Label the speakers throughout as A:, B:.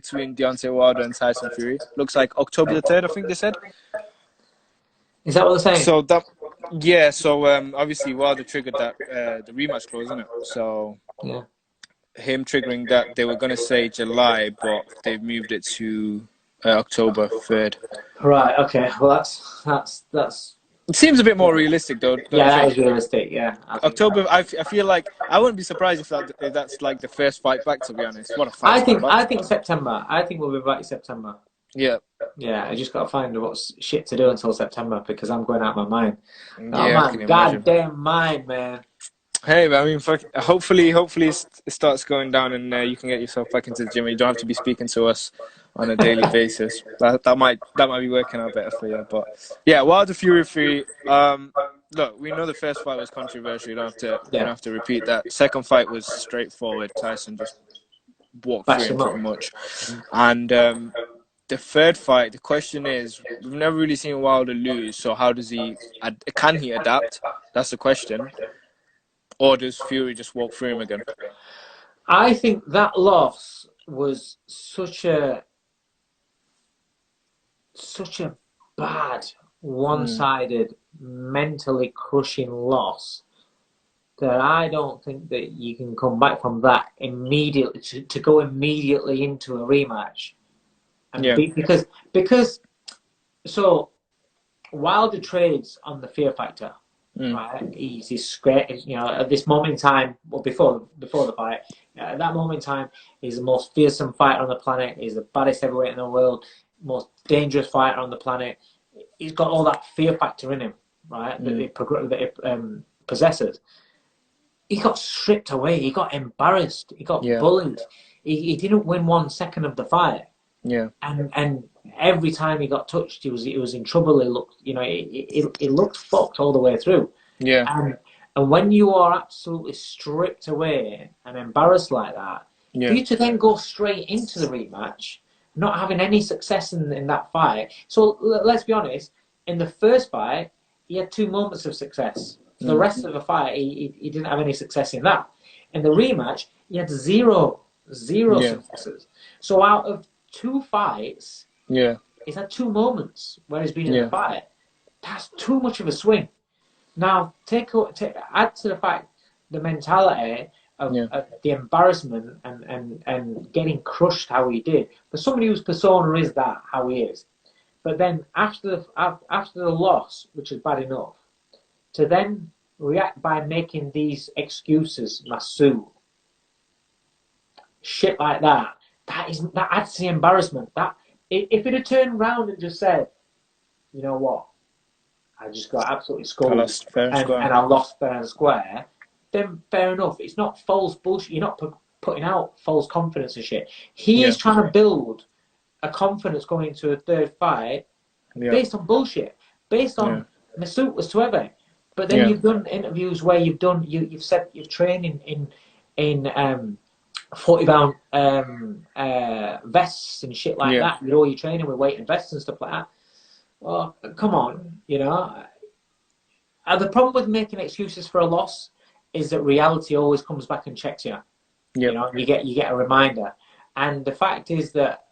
A: between Deontay Wilder and Tyson Fury. Looks like October the 3rd, I think they said.
B: Is that what they're saying?
A: So obviously Wilder triggered that the rematch clause, isn't it? So
B: yeah,
A: him triggering that, they were going to say July, but they've moved it to October 3rd.
B: right. Okay. Well, that's.
A: It seems a bit more realistic, though. Don't you
B: Yeah, that
A: think?
B: is realistic. Yeah.
A: October. I feel like I wouldn't be surprised if that's like the first fight back. To be honest, what a fight to come back.
B: I think September. I think we'll be back in September.
A: Yeah.
B: Yeah, I just got to find what's shit to do until September because I'm going out of my mind.
A: Yeah,
B: Oh, my goddamn mind, man.
A: Hey, I mean, hopefully it starts going down and you can get yourself back into the gym. You don't have to be speaking to us on a daily basis. That might be working out better for you. But yeah, Wilder Fury 3. Look, we know the first fight was controversial. You don't have to repeat that. Second fight was straightforward. Tyson just walked through him pretty much. And the third fight, the question is, we've never really seen Wilder lose. So how does can he adapt? That's the question. Or does Fury just walk through him again?
B: I think that loss was such a bad, one-sided, mentally crushing loss that I don't think that you can come back from that immediately to go immediately into a rematch. And because so Wilder trades on the fear factor. Right, he's great. You know, at this moment in time, well, before the fight, at that moment in time, he's the most fearsome fighter on the planet. He's the baddest heavyweight in the world, most dangerous fighter on the planet. He's got all that fear factor in him, right? That it possesses. He got stripped away. He got embarrassed. He got bullied. He didn't win 1 second of the fight.
A: Yeah,
B: and every time he got touched, he was in trouble. He looked, it looked fucked all the way through.
A: Yeah,
B: and when you are absolutely stripped away and embarrassed like that, for you to then go straight into the rematch, not having any success in that fight. So let's be honest. In the first fight, he had 2 moments of success. The rest of the fight, he didn't have any success in that. In the rematch, he had zero successes. So out of 2 fights, he's had 2 moments where he's been in the fight. That's too much of a swing. Now, add to the fact the mentality of the embarrassment and getting crushed how he did. For somebody whose persona is that, how he is. But then after the loss, which is bad enough, to then react by making these excuses, Masu, shit like that, that adds to the embarrassment. That if it had turned around and just said, you know what, I just got absolutely scolded and I lost fair and square, then fair enough. It's not false bullshit. You're not putting out false confidence and shit. He is trying to build a confidence going into a third fight based on bullshit, based on Masoud whatsoever. But then you've done interviews where you've said you've trained in 40-pound vests and shit like that. You know, you're training with weight and vests and stuff like that. Well, come on, you know. The problem with making excuses for a loss is that reality always comes back and checks you. You know, you get a reminder. And the fact is that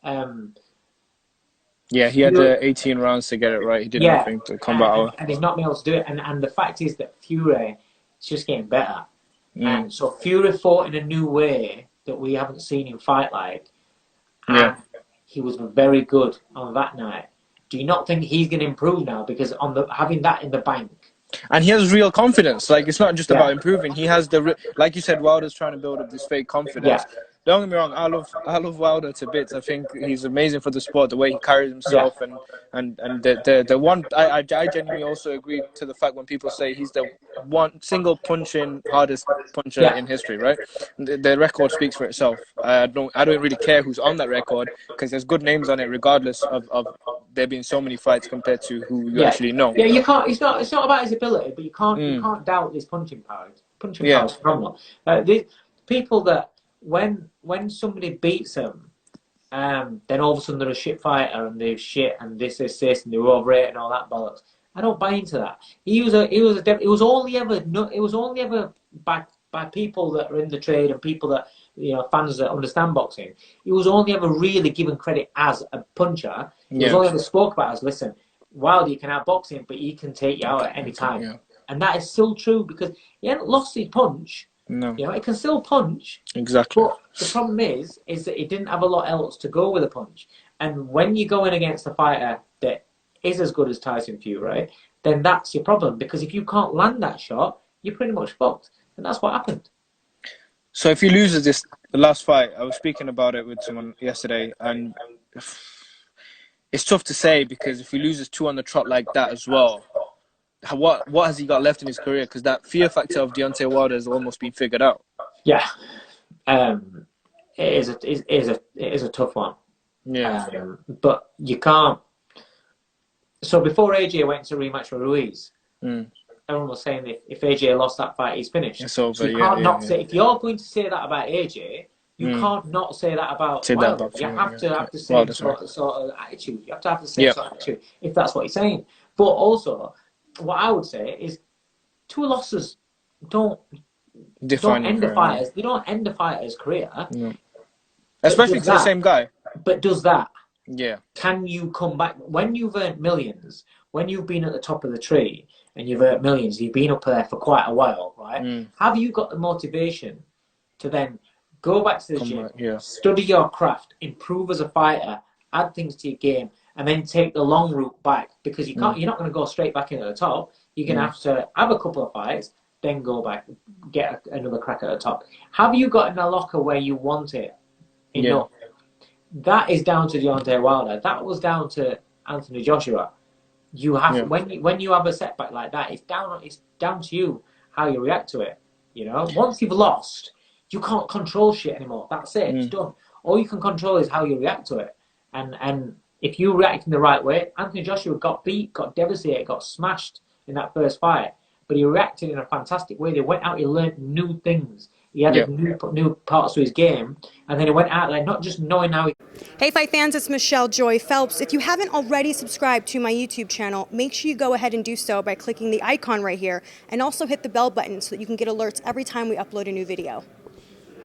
A: he had 18 rounds to get it right. He did nothing to combat out.
B: And he's not been able to do it. And the fact is that Fury is just getting better. And so Fury fought in a new way that we haven't seen him fight like. And he was very good on that night. Do you not think he's going to improve now? Because having that in the bank.
A: And he has real confidence. Like, it's not just about improving. He has like you said, Wilder's trying to build up this fake confidence. Don't get me wrong, I love Wilder to bits. I think he's amazing for the sport, the way he carries himself, and the one I genuinely also agree to the fact when people say he's the one single punching hardest puncher in history, right? The record speaks for itself. I don't really care who's on that record because there's good names on it, regardless of there being so many fights compared to who you actually know.
B: Yeah, you can't. It's not about his ability, but you can't doubt his punching power. Punching power is phenomenal. The people that when somebody beats them, then all of a sudden they're a shit fighter and they're shit and this and they're overrated and all that bollocks. I don't buy into that. It was only ever by people that are in the trade and people that fans that understand boxing, he was only ever really given credit as a puncher. He was only ever spoke about as, listen, Wilder, you can have boxing, but he can take you out at any time. Yeah. And that is still true because he hadn't lost his punch.
A: No.
B: He can still punch.
A: Exactly.
B: But the problem is that he didn't have a lot else to go with a punch. And when you go in against a fighter that is as good as Tyson Fury, then that's your problem. Because if you can't land that shot, you're pretty much fucked. And that's what happened.
A: So if he loses the last fight, I was speaking about it with someone yesterday, and it's tough to say because if he loses 2 on the trot like that as well, what has he got left in his career? Because that fear factor of Deontay Wilder has almost been figured out.
B: Yeah, it is a tough one.
A: Yeah,
B: but you can't. So before AJ went to rematch with Ruiz, everyone was saying if AJ lost that fight, he's finished.
A: It's over.
B: So you can't not say, if you're going to say that about AJ, you can't not say that about Wilder. You have to have the same sort of attitude. You have to have the same sort of attitude if that's what he's saying. But also, what I would say is 2 losses don't end the fighters. They don't end the fighter's career. No.
A: Especially to the same guy.
B: But does that?
A: Yeah.
B: Can you come back when you've earned millions? When you've been at the top of the tree and you've earned millions, you've been up there for quite a while, right? Have you got the motivation to then go back to the gym, study your craft, improve as a fighter, add things to your game, and then take the long route back? Because you can't. You're not going to go straight back into the top. You're going to have to have a couple of fights, then go back, get another crack at the top. Have you got in a locker where you want it enough? That is down to Deontay Wilder. That was down to Anthony Joshua. You have when you have a setback like that, it's down to you how you react to it. Once you've lost, you can't control shit anymore. That's it. It's done. All you can control is how you react to it. And if you react in the right way, Anthony Joshua got beat, got devastated, got smashed in that first fight, but he reacted in a fantastic way. They went out, he learned new things. He added new parts to his game, and then he went out there not just knowing how he...
C: Hey Fight fans, it's Michelle Joy Phelps. If you haven't already subscribed to my YouTube channel, make sure you go ahead and do so by clicking the icon right here, and also hit the bell button so that you can get alerts every time we upload a new video.